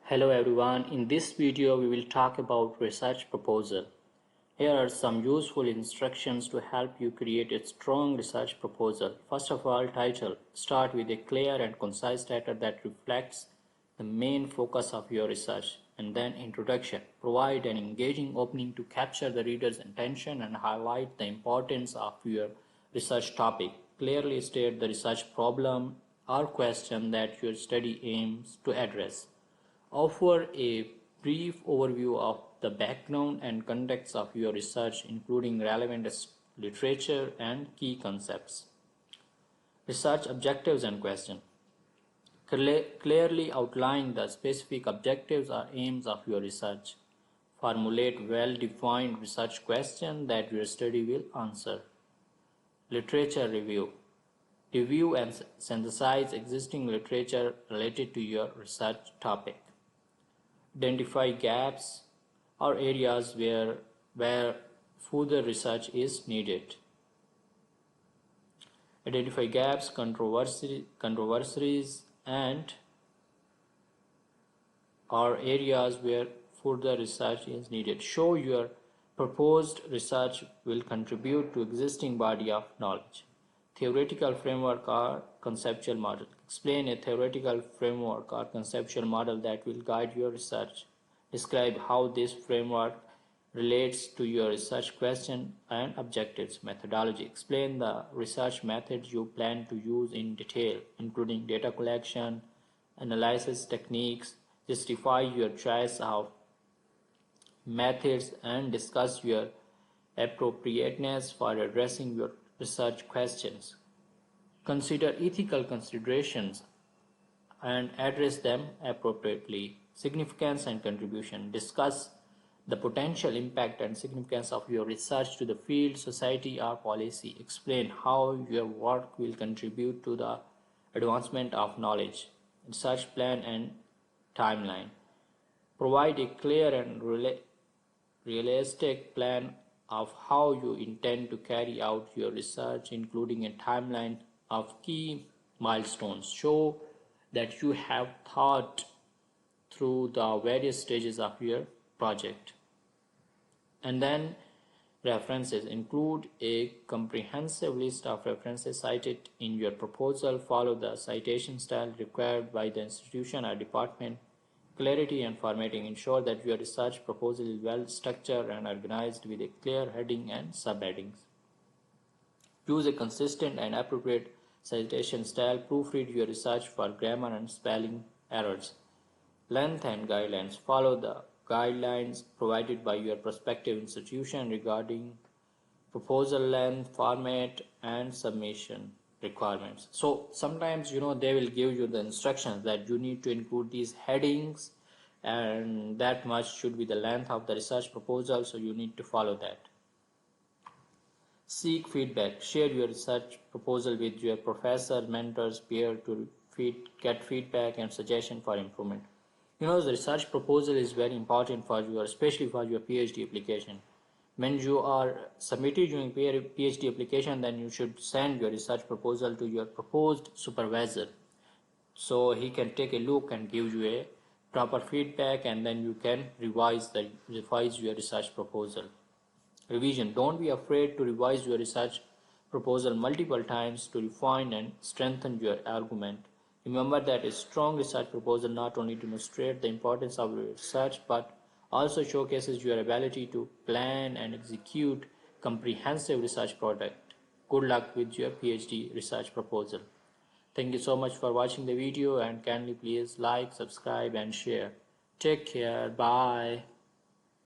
Hello everyone, in this video we will talk about research proposal. Here are some useful instructions to help you create a strong research proposal. First of all, title. Start with a clear and concise title that reflects the main focus of your research. And then introduction. Provide an engaging opening to capture the reader's attention and highlight the importance of your research topic. Clearly state the research problem or question that your study aims to address. Offer a brief overview of the background and context of your research, including relevant literature and key concepts. Research objectives and questions. Clearly outline the specific objectives or aims of your research. Formulate well-defined research questions that your study will answer. Literature review. Review and synthesize existing literature related to your research topic. Identify gaps or areas where further research is needed. Identify gaps, controversies, and or areas where further research is needed. Show your proposed research will contribute to existing body of knowledge. Theoretical framework or conceptual model. Explain a theoretical framework or conceptual model that will guide your research. Describe how this framework relates to your research question and objectives. Methodology. Explain the research methods you plan to use in detail, including data collection, analysis techniques. Justify your choice of methods and discuss your appropriateness for addressing your research questions. Consider ethical considerations and address them appropriately. Significance and contribution. Discuss the potential impact and significance of your research to the field, society, or policy. Explain how your work will contribute to the advancement of knowledge. Research plan and timeline. Provide a clear and realistic plan of how you intend to carry out your research, including a timeline of key milestones. Show that you have thought through the various stages of your project. And then references. Include a comprehensive list of references cited in your proposal. Follow the citation style required by the institution or department. Clarity and formatting. Ensure that your research proposal is well structured and organized with a clear heading and subheadings. Use a consistent and appropriate citation style. Proofread your research for grammar and spelling errors. Length and guidelines. Follow the guidelines provided by your prospective institution regarding proposal length, format, and submission requirements. So sometimes they will give you the instructions that you need to include these headings and that much should be the length of the research proposal, so you need to follow that. Seek feedback. Share your research proposal with your professor, mentors, peer to get feedback and suggestion for improvement. The research proposal is very important for you, especially for your PhD application. When you are submitting your PhD application, then you should send your research proposal to your proposed supervisor, so he can take a look and give you a proper feedback, and then you can revise your research proposal. Revision. Don't be afraid to revise your research proposal multiple times to refine and strengthen your argument. Remember that a strong research proposal not only demonstrates the importance of your research but also showcases your ability to plan and execute comprehensive research project. Good luck with your PhD research proposal. Thank you so much for watching the video, and kindly please like, subscribe and share. Take care. Bye.